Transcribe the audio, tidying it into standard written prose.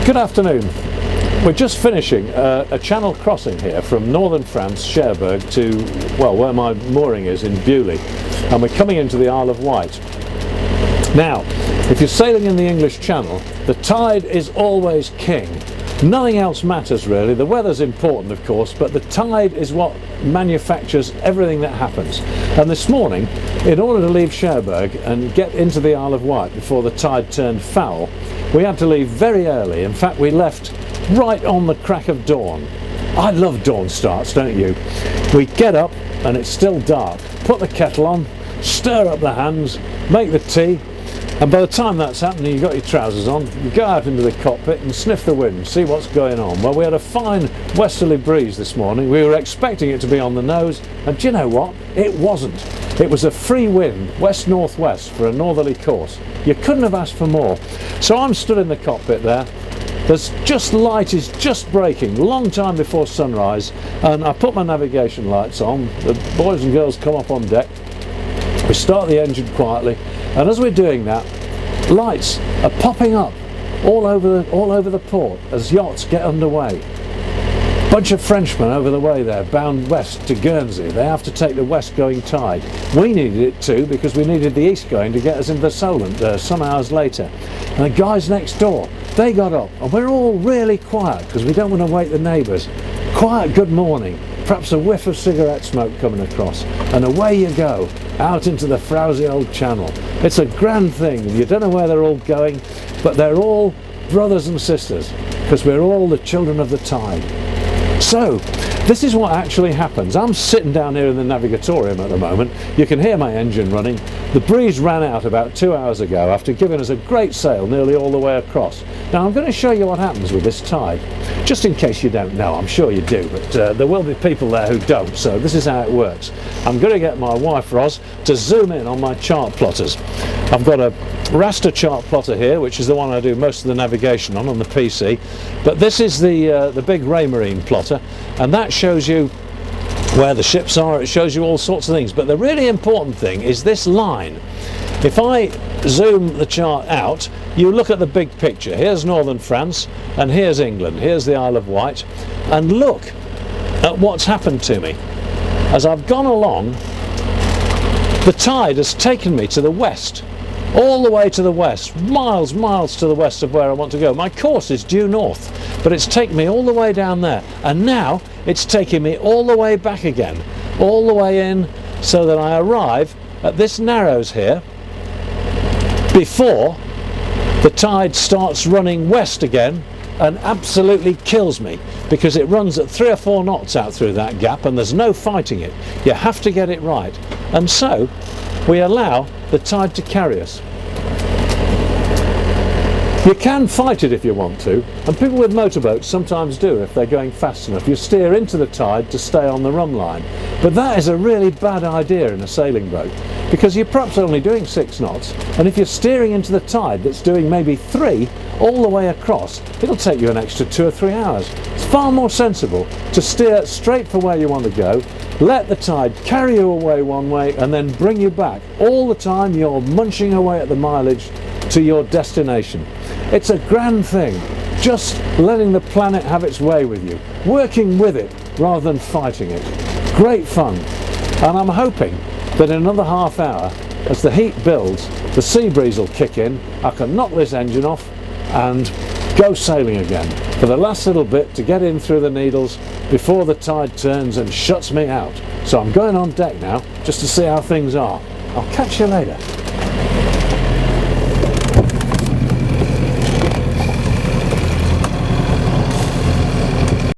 Good afternoon. We're just finishing a channel crossing here from northern France, Cherbourg, to, well, where my mooring is in Beaulieu, and we're coming into the Isle of Wight. Now, if you're sailing in the English Channel, the tide is always king. Nothing else matters really. The weather's important, of course, but the tide is what manufactures everything that happens. And this morning, in order to leave Cherbourg and get into the Isle of Wight before the tide turned foul, we had to leave very early. In fact, we left right on the crack of dawn. I love dawn starts, don't you? We get up and it's still dark, put the kettle on, stir up the hands, make the tea, and by the time that's happening, you've got your trousers on, you go out into the cockpit and sniff the wind, see what's going on. Well, we had a fine westerly breeze this morning. We were expecting it to be on the nose, and do you know what? It wasn't. It was a free wind, west-northwest, for a northerly course. You couldn't have asked for more. So I'm stood in the cockpit there. There's just light is just breaking, long time before sunrise, and I put my navigation lights on. The boys and girls come up on deck. We start the engine quietly, and as we're doing that, lights are popping up all over the port as yachts get underway. Bunch of Frenchmen over the way there, bound west to Guernsey. They have to take the west going tide. We needed it too, because we needed the east going to get us into the Solent some hours later. And the guys next door, they got up, and we're all really quiet because we don't want to wake the neighbours. Quiet good morning, perhaps a whiff of cigarette smoke coming across, and away you go, out into the frowsy old channel. It's a grand thing. You don't know where they're all going, but they're all brothers and sisters, because we're all the children of the tide. So, this is what actually happens. I'm sitting down here in the navigatorium at the moment. You can hear my engine running. The breeze ran out about 2 hours ago after giving us a great sail nearly all the way across. Now I'm going to show you what happens with this tide. Just in case you don't know, I'm sure you do, but there will be people there who don't, so this is how it works. I'm going to get my wife Ros to zoom in on my chart plotters. I've got a raster chart plotter here, which is the one I do most of the navigation on the PC, but this is the big Raymarine plotter, and that shows you where the ships are. It shows you all sorts of things, but the really important thing is this line. If I zoom the chart out, you look at the big picture. Here's northern France and here's England, here's the Isle of Wight, and look at what's happened to me. As I've gone along, the tide has taken me to the west, all the way to the west, miles to the west of where I want to go. My course is due north, but it's taken me all the way down there, and now it's taking me all the way back again, all the way in, so that I arrive at this narrows here before the tide starts running west again and absolutely kills me, because it runs at 3 or 4 knots out through that gap and there's no fighting it. You have to get it right, and so we allow the tide to carry us. You can fight it if you want to, and people with motorboats sometimes do if they're going fast enough. You steer into the tide to stay on the run line, but that is a really bad idea in a sailing boat, because you're perhaps only doing 6 knots, and if you're steering into the tide that's doing maybe 3 all the way across, it'll take you an extra 2 or 3 hours. It's far more sensible to steer straight for where you want to go, let the tide carry you away one way and then bring you back. All the time you're munching away at the mileage to your destination. It's a grand thing, just letting the planet have its way with you, working with it rather than fighting it. Great fun, and I'm hoping that in another half hour, as the heat builds, the sea breeze will kick in, I can knock this engine off and go sailing again for the last little bit to get in through the Needles before the tide turns and shuts me out. So I'm going on deck now just to see how things are. I'll catch you later.